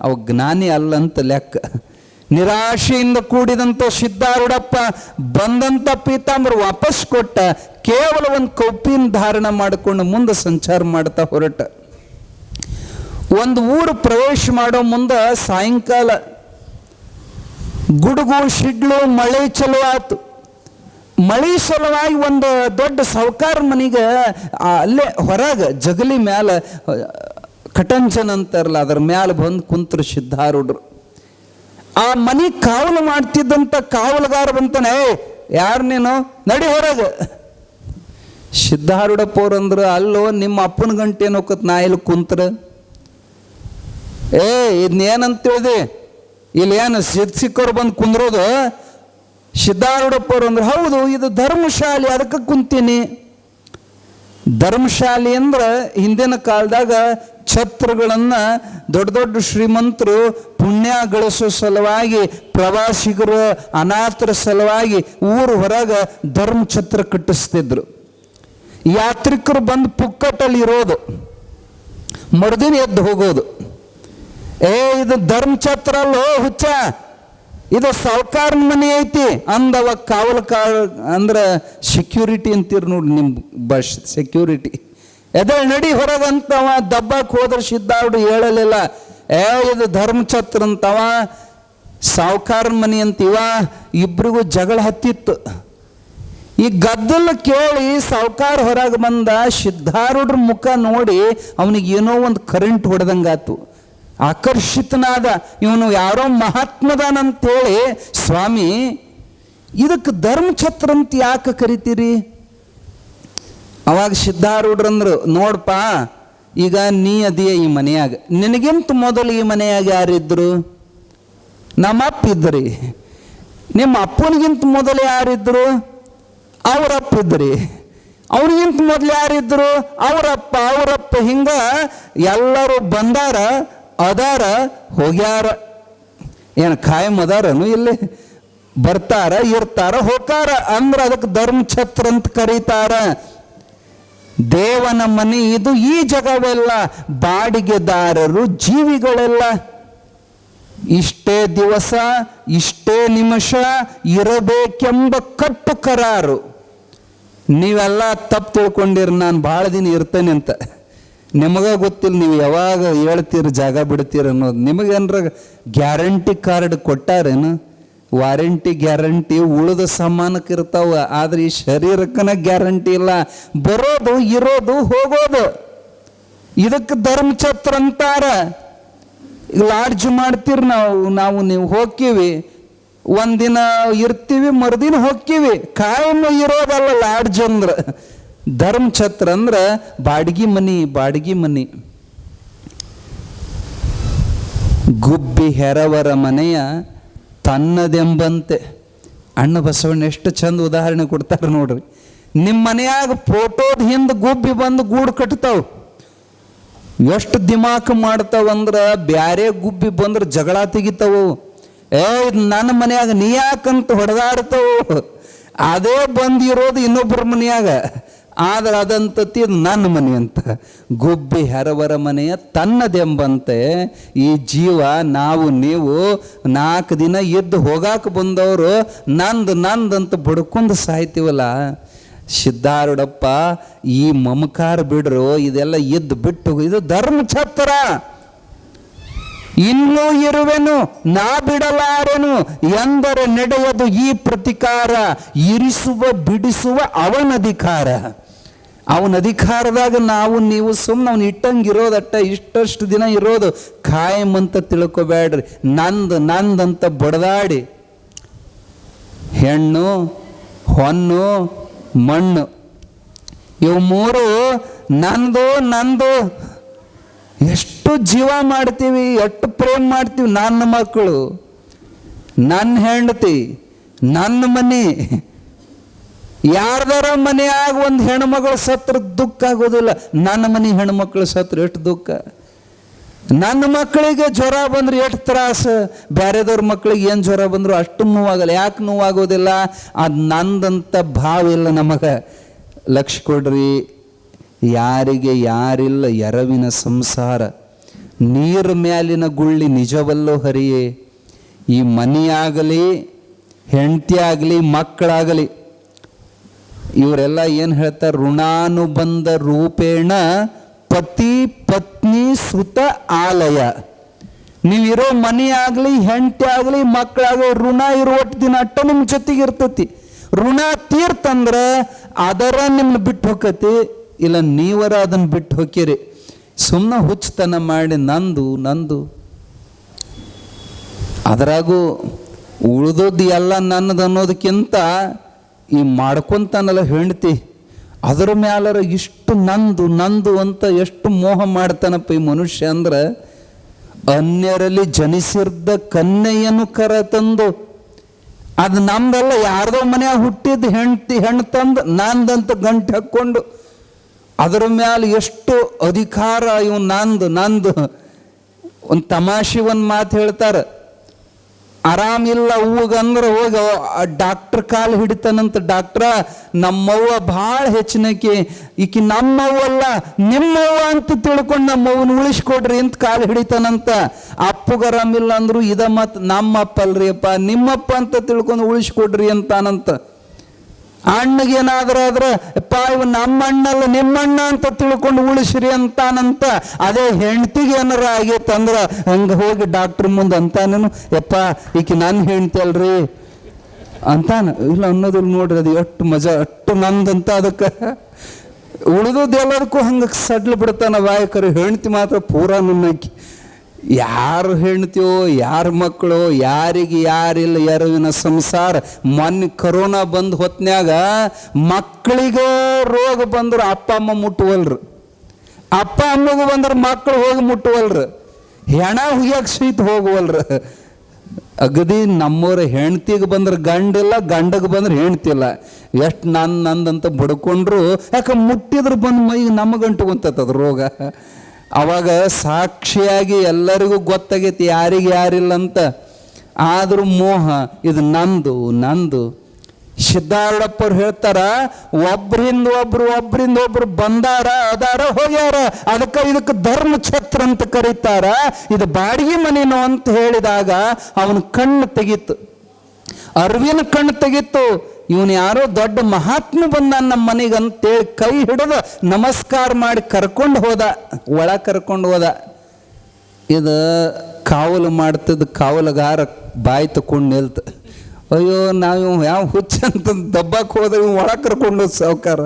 ಅವ ಜ್ಞಾನಿ ಅಲ್ಲಂತ ಲೆಕ್ಕ. ನಿರಾಶೆಯಿಂದ ಕೂಡಿದಂಥ ಸಿದ್ಧಾರೂಢಪ್ಪ ಬಂದಂಥ ಪೀತಾಂಬರ ವಾಪಸ್ ಕೊಟ್ಟ. ಕೇವಲ ಒಂದು ಕೌಪಿನ ಧಾರಣ ಮಾಡಿಕೊಂಡು ಮುಂದೆ ಸಂಚಾರ ಮಾಡ್ತಾ ಹೊರಟ. ಒಂದು ಊರು ಪ್ರವೇಶ ಮಾಡೋ ಮುಂದೆ ಸಾಯಂಕಾಲ ಗುಡುಗು ಸಿಡ್ಲು ಮಳೆ ಚಲೋ ಆಯ್ತು. ಮಳೆ ಸಲುವಾಗಿ ಒಂದು ದೊಡ್ಡ ಸಾಹುಕಾರ ಮನೆಗೆ ಅಲ್ಲೇ ಹೊರಗೆ ಜಗಲಿ ಮ್ಯಾಲ ಕಟಂಚನ್ ಅಂತಾರಲ್ಲ ಅದರ ಮ್ಯಾಲ ಬಂದು ಕುಂತರು ಸಿದ್ಧಾರೂಢರು. ಆ ಮನೆ ಕಾವಲು ಮಾಡ್ತಿದ್ದಂಥ ಕಾವಲುಗಾರ ಬಂತಾನೆ, ಯಾರು ನೀನು, ನಡಿ ಹೊರಗೆ. ಸಿದ್ಧಾರೂಢಪ್ಪ ಅವ್ರಂದ್ರು, ಅಲ್ಲೋ ನಿಮ್ಮ ಅಪ್ಪನ ಗಂಟೆ ಏನೋಕತ್ ನಾ ಇಲ್ಲಿ ಕುಂತ್ರ. ಇದನ್ನೇನಂತ ಹೇಳಿದೆ, ಇಲ್ಲಿ ಏನು ಸಿಕ್ಕವ್ರು ಬಂದು ಕುಂದ್ರೋದು. ಸಿದ್ಧಾರೂಢಪ್ಪ ಅವ್ರು ಅಂದ್ರೆ, ಹೌದು ಇದು ಧರ್ಮಶಾಲೆ, ಅದಕ್ಕೆ ಕುಂತೀನಿ. ಧರ್ಮಶಾಲೆ ಅಂದ್ರೆ ಹಿಂದಿನ ಕಾಲದಾಗ ಛತ್ರಗಳನ್ನು ದೊಡ್ಡ ದೊಡ್ಡ ಶ್ರೀಮಂತರು ಪುಣ್ಯ ಗಳಿಸೋ ಸಲುವಾಗಿ, ಪ್ರವಾಸಿಗರು ಅನಾಥರ ಸಲುವಾಗಿ ಊರು ಹೊರಗೆ ಧರ್ಮ ಛತ್ರ ಕಟ್ಟಿಸ್ತಿದ್ರು. ಯಾತ್ರಿಕರು ಬಂದು ಪುಕ್ಕಟ್ಟಲ್ಲಿ ಇರೋದು, ಮರುದಿನ ಎದ್ದು ಹೋಗೋದು. ಇದು ಧರ್ಮ ಛತ್ರ ಅಲ್ಲೋ ಹುಚ್ಚ, ಇದು ಸಾಹುಕಾರನ ಮನೆ ಐತಿ ಅಂದವ. ಕಾವಲು ಅಂದ್ರೆ ಸೆಕ್ಯೂರಿಟಿ ಅಂತೀರಿ ನೋಡಿ ನಿಮ್ಮ ಭಾಷೆ, ಸೆಕ್ಯೂರಿಟಿ. ಎದೇಳಿ ನಡಿ ಹೊರಗಂತವ ದಬ್ಬಕ್ಕೆ ಹೋದ್ರೆ ಸಿದ್ಧಾರೂಢ ಹೇಳಲಿಲ್ಲ. ಇದು ಧರ್ಮಛತ್ರ ಅಂತವ, ಸಾಹುಕಾರನ ಮನೆ ಅಂತೀವ. ಇಬ್ಬರಿಗೂ ಜಗಳ ಹತ್ತಿತ್ತು. ಈ ಗದ್ದಲ ಕೇಳಿ ಸಾಹುಕಾರ ಹೊರಗೆ ಬಂದ. ಸಿದ್ಧಾರೂಢರ ಮುಖ ನೋಡಿ ಅವನಿಗೆ ಏನೋ ಒಂದು ಕರೆಂಟ್ ಹೊಡೆದಂಗಾತು. ಆಕರ್ಷಿತನಾದ. ಇವನು ಯಾರೋ ಮಹಾತ್ಮದಾನಂತೇಳಿ, ಸ್ವಾಮಿ ಇದಕ್ಕೆ ಧರ್ಮಛತ್ರ ಅಂತ ಯಾಕೆ ಕರಿತೀರಿ? ಅವಾಗ ಸಿದ್ಧಾರೂಢರಂದ್ರು, ನೋಡಪ್ಪ, ಈಗ ನೀ ಅದೀಯ ಈ ಮನೆಯಾಗ, ನಿನಗಿಂತ ಮೊದಲು ಈ ಮನೆಯಾಗ ಯಾರಿದ್ರು? ನಮ್ಮ ಅಪ್ಪ ಇದ್ರಿ. ನಿಮ್ಮ ಅಪ್ಪನಿಗಿಂತ ಮೊದಲು ಯಾರಿದ್ರು? ಅವರಪ್ಪ ಇದ್ರಿ. ಅವ್ರಿಗಿಂತ ಮೊದಲು ಯಾರಿದ್ರು? ಅವರಪ್ಪ. ಹಿಂಗ ಎಲ್ಲರೂ ಬಂದಾರ, ಅದಾರ, ಹೋಗ್ಯಾರ. ಏನು ಖಾಯಂ ಅದಾರನು? ಇಲ್ಲಿ ಬರ್ತಾರ, ಇರ್ತಾರ, ಹೋಗಾರ. ಅಂದ್ರೆ ಅದಕ್ಕೆ ಧರ್ಮಛತ್ರ ಅಂತ ಕರೀತಾರ. ದೇವನ ಮನೆ ಇದು. ಈ ಜಗವೆಲ್ಲ ಬಾಡಿಗೆದಾರರು, ಜೀವಿಗಳೆಲ್ಲ ಇಷ್ಟೇ ದಿವಸ, ಇಷ್ಟೇ ನಿಮಿಷ ಇರಬೇಕೆಂಬ ಕಟ್ಟು ಕರಾರು. ನೀವೆಲ್ಲ ತಪ್ಪು ತಿಳ್ಕೊಂಡಿರಿ ನಾನು ಭಾಳ ದಿನ ಇರ್ತೇನೆ ಅಂತ. ನಿಮಗೆ ಗೊತ್ತಿಲ್ಲ ನೀವು ಯಾವಾಗ ಹೇಳ್ತೀರಿ ಜಾಗ ಬಿಡ್ತೀರಿ ಅನ್ನೋದು. ನಿಮಗೇನ್ರ ಗ್ಯಾರಂಟಿ ಕಾರ್ಡ್ ಕೊಟ್ಟಾರೇನು? ವಾರಂಟಿ ಗ್ಯಾರಂಟಿ ಉಳಿದ ಸಾಮಾನಕ್ಕೆ ಇರ್ತಾವ, ಆದ್ರೆ ಈ ಶರೀರಕ್ಕನ ಗ್ಯಾರಂಟಿ ಇಲ್ಲ. ಬರೋದು, ಇರೋದು, ಹೋಗೋದು. ಇದಕ್ಕೆ ಧರ್ಮಛತ್ರ ಅಂತಾರ. ಲಾಡ್ಜ್ ಮಾಡ್ತೀರಿ ನಾವು ನೀವು ಹೋಗ್ತೀವಿ, ಒಂದಿನ ಇರ್ತೀವಿ, ಮರುದಿನ ಹೋಗ್ತೀವಿ. ಕಾಯಂ ಇರೋದಲ್ಲ ಲಾಡ್ಜ್ ಅಂದ್ರೆ. ಧರ್ಮಛತ್ರ ಅಂದ್ರೆ ಬಾಡಿಗೆ ಮನಿ. ಗುಬ್ಬಿ ಹೆರವರ ಮನೆಯ ತನ್ನದೆಂಬಂತೆ. ಅಣ್ಣ ಬಸವಣ್ಣ ಎಷ್ಟು ಚಂದ ಉದಾಹರಣೆ ಕೊಡ್ತಾರೆ ನೋಡ್ರಿ. ನಿಮ್ಮ ಮನೆಯಾಗ ಫೋಟೋದ ಹಿಂದೆ ಗುಬ್ಬಿ ಬಂದು ಗೂಡು ಕಟ್ತಾವ. ಎಷ್ಟು ದಿಮಾಕ್ ಮಾಡ್ತಾವಂದ್ರೆ, ಬ್ಯಾರೆ ಗುಬ್ಬಿ ಬಂದ್ರೆ ಜಗಳ ತೆಗಿತಾವು. ಇದು ನನ್ನ ಮನೆಯಾಗ ನೀ ಯಾಕಂತ ಹೊಡೆದಾಡ್ತಾವು. ಅದೇ ಬಂದಿರೋದು ಇನ್ನೊಬ್ಬರ ಮನೆಯಾಗ, ಆದ್ರೆ ಅದಂತತಿ ನನ್ನ ಮನೆ ಅಂತ. ಗುಬ್ಬಿ ಹೆರವರ ಮನೆಯ ತನ್ನದೆಂಬಂತೆ ಈ ಜೀವ, ನಾವು ನೀವು 4 ದಿನ ಎದ್ದು ಹೋಗಾಕ ಬಂದವರು ನಂದಂತ ಬಡ್ಕೊಂಡು ಸಾಯ್ತೀವಲ್ಲ. ಸಿದ್ಧಾರೂಢಪ್ಪ, ಈ ಮಮಕಾರ ಬಿಡ್ರು, ಇದೆಲ್ಲ ಎದ್ದು ಬಿಟ್ಟು, ಇದು ಧರ್ಮಛತ್ರ. ಇನ್ನೂ ಇರುವೆನು ನಾ ಬಿಡಲಾರೆನು ಎಂದರೆ ನಡೆಯದು ಈ ಪ್ರತಿಕಾರ. ಇರಿಸುವ ಬಿಡಿಸುವ ಅವನಧಿಕಾರ. ಅವನ ಅಧಿಕಾರದಾಗ ನಾವು ನೀವು ಸುಮ್ಮನೆ ಅವನು ಇಟ್ಟಂಗಿರೋದಟ್ಟ. ಇಷ್ಟಷ್ಟು ದಿನ ಇರೋದು ಖಾಯಂ ಅಂತ ತಿಳ್ಕೊಬೇಡ್ರಿ. ನಂದಂತ ಬಡದಾಡಿ ಹೆಣ್ಣು, ಹೊನ್ನು, ಮಣ್ಣು ಇವು 3 ನಂದು. ಎಷ್ಟು ಜೀವ ಮಾಡ್ತೀವಿ, ಎಷ್ಟು ಪ್ರೇಮ ಮಾಡ್ತೀವಿ. ನನ್ನ ಮಕ್ಕಳು, ನನ್ನ ಹೆಂಡತಿ, ನನ್ನ ಮನೆ. ಯಾರ್ದಾರ ಮನೆಯಾಗ ಒಂದು ಹೆಣ್ಮಗಳು ಸತ್ರ ದುಃಖ ಆಗೋದಿಲ್ಲ. ನನ್ನ ಮನೆ ಹೆಣ್ಮಕ್ಳು ಸತ್ರ ಎಷ್ಟು ದುಃಖ. ನನ್ನ ಮಕ್ಕಳಿಗೆ ಜ್ವರ ಬಂದ್ರೆ ಎಷ್ಟು ತ್ರಾಸ. ಬೇರೆದವ್ರ ಮಕ್ಕಳಿಗೆ ಏನು ಜ್ವರ ಬಂದ್ರು ಅಷ್ಟು ನೋವಾಗಲ್ಲ. ಯಾಕೆ ನೋವಾಗೋದಿಲ್ಲ? ಅದು ನಂದಂತ ಭಾವ ಇಲ್ಲ ನಮಗೆ. ಲಕ್ಷ ಕೊಡ್ರಿ, ಯಾರಿಗೆ ಯಾರಿಲ್ಲ ಎರವಿನ ಸಂಸಾರ. ನೀರು ಮ್ಯಾಲಿನ ಗುಳ್ಳಿ ನಿಜವಲ್ಲೋ ಹರಿಯೇ. ಈ ಮನೆಯಾಗಲಿ, ಹೆಂಡತಿ ಆಗಲಿ, ಮಕ್ಕಳಾಗಲಿ, ಇವರೆಲ್ಲ ಏನು ಹೇಳ್ತಾರೆ? ಋಣಾನುಬಂಧ ರೂಪೇಣ ಪತಿ ಪತ್ನಿ ಸುತ ಆಲಯ. ನೀವಿರೋ ಮನೆ ಆಗಲಿ, ಹೆಂಡತಿ ಆಗಲಿ, ಮಕ್ಕಳಾಗಲಿ, ಋಣ ಇರುವಟ್ಟು ದಿನ ಅಟ್ಟ ನಿಮ್ಮ ಜೊತೆಗೆ ಇರ್ತತಿ. ಋಣ ತೀರ್ತಂದ್ರೆ ಅದರ ನಿಮ್ಮನ್ನ ಬಿಟ್ಟು ಹೋಗತಿ, ಇಲ್ಲ ನೀವರ ಅದನ್ನು ಬಿಟ್ಟು ಹೋಗಿರಿ. ಸುಮ್ಮನೆ ಹುಚ್ಚತನ ಮಾಡಿ ನಂದು ನಂದು, ಅದರಾಗೂ ಉಳಿದದ್ದು ಎಲ್ಲ ನನ್ನದು ಅನ್ನೋದಕ್ಕಿಂತ ಈ ಮಾಡ್ಕೊಂತಾನಲ್ಲ ಹೆಂಡತಿ, ಅದರ ಮ್ಯಾಲರ ಇಷ್ಟು ನಂದು ನಂದು ಅಂತ ಎಷ್ಟು ಮೋಹ ಮಾಡ್ತಾನಪ್ಪ ಈ ಮನುಷ್ಯ. ಅಂದ್ರೆ ಅನ್ಯರಲ್ಲಿ ಜನಿಸಿರ್ದ ಕನ್ಯೆಯನ್ನು ಕರ ತಂದು, ಅದು ನಮ್ದಲ್ಲ, ಯಾರ್ದೋ ಮನ್ಯಾಗ ಹುಟ್ಟಿದ್ದು ಹೆಣ್ಣು ತಂದು ನಂದಂತ ಗಂಟು ಹಾಕ್ಕೊಂಡು ಅದರ ಮ್ಯಾಲೆ ಎಷ್ಟು ಅಧಿಕಾರ. ಇವ್ ನಂದು ಒಂದು ತಮಾಷೆ ಒಂದು ಮಾತು ಹೇಳ್ತಾರೆ, ಆರಾಮಿಲ್ಲ ಹೂಗಂದ್ರೆ ಹೋಗಿ ಡಾಕ್ಟ್ರ್ ಕಾಲು ಹಿಡಿತಾನಂತ. ಡಾಕ್ಟ್ರ, ನಮ್ಮವ್ವ ಭಾಳ ಹೆಚ್ಚಿನಕಿ, ಈಕಿ ನಮ್ಮವ್ವಲ್ಲ ನಿಮ್ಮವ್ವ ಅಂತ ತಿಳ್ಕೊಂಡು ನಮ್ಮವ್ವನ ಉಳಿಸ್ಕೊಡ್ರಿ ಅಂತ ಕಾಲು ಹಿಡಿತಾನಂತ. ಅಪ್ಪಗೆ ಆರಾಮಿಲ್ಲ ಅಂದ್ರು ಇದ ಮತ್ತು ನಮ್ಮಪ್ಪ ಅಲ್ರಿ ಅಪ್ಪ, ನಿಮ್ಮಪ್ಪ ಅಂತ ತಿಳ್ಕೊಂಡು ಉಳಿಸ್ಕೊಡ್ರಿ ಅಂತಾನಂತ. ಅಣ್ಣಗೇನಾದ್ರೂ ಆದ್ರೆ ಅಪ್ಪ ಇವ್ ನಮ್ಮ ಅಣ್ಣಲ್ಲ ನಿಮ್ಮಣ್ಣ ಅಂತ ತಿಳ್ಕೊಂಡು ಉಳಿಸ್ರಿ ಅಂತಾನಂತ. ಅದೇ ಹೆಂಡ್ತಿಗೆ ಏನಾರ ಆಗೈತಂದ್ರ ಹಂಗೆ ಹೋಗಿ ಡಾಕ್ಟ್ರ್ ಮುಂದೆ ಅಂತಾನೇನು, ಯಪ್ಪ ಈಕಿ ನನ್ನ ಹೆಂಡ್ತಿ ಅಲ್ರಿ ಅಂತಾನ. ಇಲ್ಲ ಅನ್ನೋದಿಲ್ಲ ನೋಡ್ರಿ, ಅದು ಎಷ್ಟು ಮಜಾ, ಅಷ್ಟು ನಂದಂತ. ಅದಕ್ಕೆ ಉಳಿದದ್ದು ಎಲ್ಲದಕ್ಕೂ ಹಂಗೆ ಸಡ್ಲು ಬಿಡ್ತಾನ ವಾಯಕರು. ಹೆಂಡ್ತಿ ಮಾತ್ರ ಪೂರಾ ನನ್ನಕ್ಕಿ. ಯಾರು ಹೆಣ್ತಿಯೋ, ಯಾರ ಮಕ್ಕಳು, ಯಾರಿಗೆ ಯಾರಿಲ್ಲ ಎರವಿನ ಸಂಸಾರ. ಮೊನ್ನೆ ಕೊರೋನಾ ಬಂದು ಹೊತ್ನ್ಯಾಗ ಮಕ್ಕಳಿಗೆ ರೋಗ ಬಂದ್ರೆ ಅಪ್ಪ ಅಮ್ಮ ಮುಟ್ಟುವಲ್ರು, ಅಪ್ಪ ಅಮ್ಮಗೂ ಬಂದ್ರೆ ಮಕ್ಕಳು ಹೋಗಿ ಮುಟ್ಟುವಲ್ರು, ಹೆಣ ಹುಯ್ಯಕ್ಕೆ ಸಹಿತ ಹೋಗುವಲ್ರು. ಅಗದಿ ನಮ್ಮವ್ರ ಹೆಣ್ತಿಗೆ ಬಂದ್ರೆ ಗಂಡಿಲ್ಲ, ಗಂಡಗೆ ಬಂದ್ರೆ ಹೆಣ್ತಿಲ್ಲ. ಎಷ್ಟು ನಂದಂತ ಬಡ್ಕೊಂಡ್ರು, ಯಾಕೆ ಮುಟ್ಟಿದ್ರೆ ಬಂದು ಮೈಗೆ ನಮ್ಮ ಗಂಟು ಕುಂತದ ರೋಗ. ಅವಾಗ ಸಾಕ್ಷಿಯಾಗಿ ಎಲ್ಲರಿಗೂ ಗೊತ್ತಾಗೈತಿ ಯಾರಿಗೆ ಯಾರಿಲ್ಲ ಅಂತ. ಆದರೂ ಮೋಹ, ಇದು ನಂದು. ಸಿದ್ಧಾರೂಢಪ್ಪರು ಹೇಳ್ತಾರ, ಒಬ್ಬರಿಂದ ಒಬ್ರು ಬಂದಾರ, ಅದಾರ, ಹೋಗ್ಯಾರ, ಇದಕ್ಕೆ ಧರ್ಮಛತ್ರ ಅಂತ ಕರೀತಾರ, ಇದು ಬಾಡಿಗೆ ಮನೇನು ಅಂತ ಹೇಳಿದಾಗ ಅವನ ಕಣ್ಣು ತೆಗೀತು, ಅರಿವಿನ ಕಣ್ಣು ತೆಗೀತು. ಇವನು ಯಾರೋ ದೊಡ್ಡ ಮಹಾತ್ಮ ಬಂದ ನಮ್ಮ ಮನೆಗೆ ಅಂತೇಳಿ ಕೈ ಹಿಡಿದು ನಮಸ್ಕಾರ ಮಾಡಿ ಕರ್ಕೊಂಡು ಹೋದ, ಕರ್ಕೊಂಡು ಹೋದ. ಇದು ಕಾವಲು ಮಾಡ್ತಿದ್ದ ಕಾವಲುಗಾರ ಬಾಯಿ ತಕೊಂಡು ನಿಲ್ತ. ಅಯ್ಯೋ ನಾವು ಯಾವ ಹುಚ್ಚ ಅಂತ ದಬ್ಬಕ್ಕೆ ಹೋದ್ರೆ ಕರ್ಕೊಂಡು ಸಾವುಕಾರ.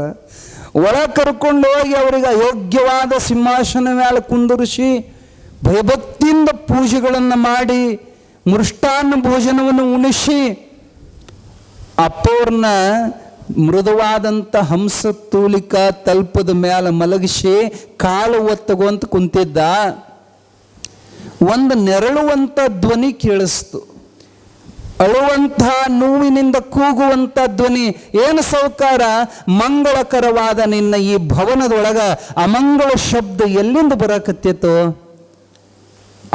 ಕರ್ಕೊಂಡು ಹೋಗಿ ಅವರಿಗೆ ಯೋಗ್ಯವಾದ ಸಿಂಹಾಸನ ಮೇಲೆ ಕುಂದಿರಿಸಿ ಭಯಭಕ್ತಿಯಿಂದ ಪೂಜೆಗಳನ್ನು ಮಾಡಿ ಮೃಷ್ಟಾನ್ನ ಭೋಜನವನ್ನು ಉಣಿಸಿ ಅಪ್ಪವ್ರನ್ನ ಮೃದುವಾದಂಥ ಹಂಸ ತೂಲಿಕ ತಲ್ಪದ ಮೇಲೆ ಮಲಗಿಸಿ ಕಾಲು ಒತ್ತಗುವಂತ ಕುಂತಿದ್ದ. ಒಂದು ನೆರಳುವಂಥ ಧ್ವನಿ ಕೇಳಿಸ್ತು, ಅಳುವಂಥ ನೋವಿನಿಂದ ಕೂಗುವಂಥ ಧ್ವನಿ. ಏನು ಸಾವುಕಾರ, ಮಂಗಳಕರವಾದ ನಿನ್ನ ಈ ಭವನದೊಳಗ ಅಮಂಗಳ ಶಬ್ದ ಎಲ್ಲಿಂದ ಬರಕತ್ತಿತ್ತು?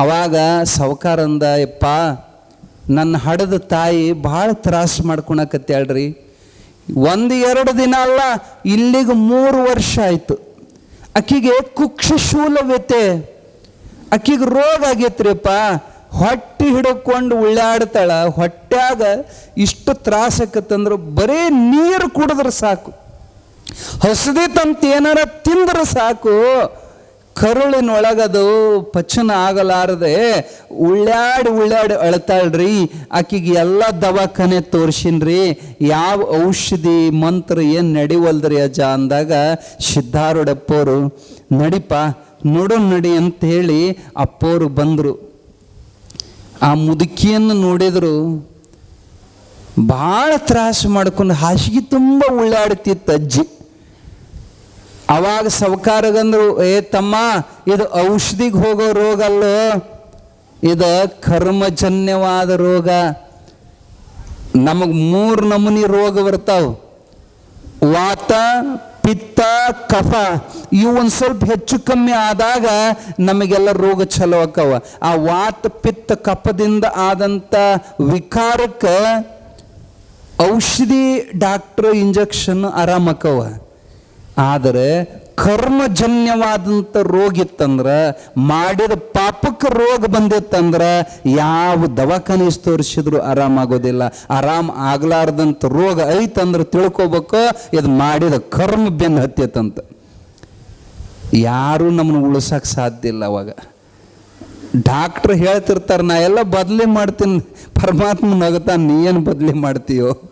ಅವಾಗ ಸಾವುಕಾರ ಅಂದ, ಯಪ್ಪ ನನ್ನ ಹಡದ ತಾಯಿ ಭಾಳ ತ್ರಾಸು ಮಾಡ್ಕೊಳಕತ್ತೇಳ್ರಿ. 1-2 ದಿನ ಅಲ್ಲ, ಇಲ್ಲಿಗೆ 3 ವರ್ಷ ಆಯ್ತು. ಆಕಿಗೆ ಕುಕ್ಷಶೂಲವ್ಯತೆ, ಆಕಿಗೆ ರೋಗ ಆಗೈತ್ರಿಪ್ಪ. ಹೊಟ್ಟೆ ಹಿಡ್ಕೊಂಡು ಉಳ್ಳಾಡ್ತಾಳ. ಹೊಟ್ಟ್ಯಾಗ ಇಷ್ಟು ತ್ರಾಸಕ್ಕತ್ತಂದ್ರೆ ಬರೀ ನೀರು ಕುಡಿದ್ರೆ ಸಾಕು, ಹಸದಿತಂತ ಏನಾರ ತಿಂದ್ರೆ ಸಾಕು, ಕರುಳಿನೊಳಗದು ಪಚನ ಆಗಲಾರದೆ ಉಳ್ಳಾಡಿ ಅಳ್ತಾಳ್ರಿ. ಆಕಿಗೆ ಎಲ್ಲ ದವಾಖಾನೆ ತೋರ್ಸಿನ್ರಿ, ಯಾವ ಔಷಧಿ ಮಂತ್ರ ಏನು ನಡಿವಲ್ದ್ರಿ ಅಜ್ಜ ಅಂದಾಗ ಸಿದ್ಧಾರೂಢಪ್ಪವರು, ನಡಿಪ ನಡಿ ಅಂತ ಹೇಳಿ ಅಪ್ಪವರು ಬಂದರು. ಆ ಮುದುಕಿಯನ್ನು ನೋಡಿದ್ರು, ಭಾಳ ತ್ರಾಸು ಮಾಡ್ಕೊಂಡು ಹಾಸಿಗೆ ತುಂಬ ಉಳ್ಳಾಡ್ತಿತ್ತು ಅಜ್ಜಿ. ಅವಾಗ ಸಾವುಕಾರಗಂದ್ರು, ಏ ತಮ್ಮ, ಇದು ಔಷಧಿಗೆ ಹೋಗೋ ರೋಗ ಅಲ್ಲೋ, ಇದು ಕರ್ಮಜನ್ಯವಾದ ರೋಗ. ನಮಗೆ 3 ನಮೂನಿ ರೋಗ ಬರ್ತಾವ, ವಾತ ಪಿತ್ತ ಕಫ. ಇವು ಒಂದು ಸ್ವಲ್ಪ ಹೆಚ್ಚು ಕಮ್ಮಿ ಆದಾಗ ನಮಗೆಲ್ಲ ರೋಗ ಚಲೋ ಆಕ್ಕವ. ಆ ವಾತ ಪಿತ್ತ ಕಫದಿಂದ ಆದಂಥ ವಿಕಾರಕ್ಕೆ ಔಷಧಿ ಡಾಕ್ಟ್ರ್ ಇಂಜೆಕ್ಷನ್ ಆರಾಮಕ್ಕವ. ಆದರೆ ಕರ್ಮಜನ್ಯವಾದಂಥ ರೋಗ ಇತ್ತಂದ್ರೆ, ಮಾಡಿದ ಪಾಪಕ್ಕೆ ರೋಗ ಬಂದಿತ್ತಂದ್ರೆ ಯಾವ ದವಾಖಾನೆ ತೋರಿಸಿದ್ರು ಆರಾಮಾಗೋದಿಲ್ಲ. ಆರಾಮ್ ಆಗ್ಲಾರ್ದಂಥ ರೋಗ ಐತಂದ್ರೆ ತಿಳ್ಕೊಬೇಕು, ಇದು ಮಾಡಿದ ಕರ್ಮ ಬೆನ್ನು ಹತ್ತೈತಂತ. ಯಾರೂ ನಮ್ಮನ್ನು ಉಳಿಸೋಕೆ ಸಾಧ್ಯ ಇಲ್ಲ. ಅವಾಗ ಡಾಕ್ಟ್ರ್ ಹೇಳ್ತಿರ್ತಾರೆ, ನಾ ಎಲ್ಲ ಬದಲಿ ಮಾಡ್ತೀನಿ. ಪರಮಾತ್ಮ ನಗತಾನೆ, ನೀ ಏನು ಬದಲಿ ಮಾಡ್ತೀಯೋ?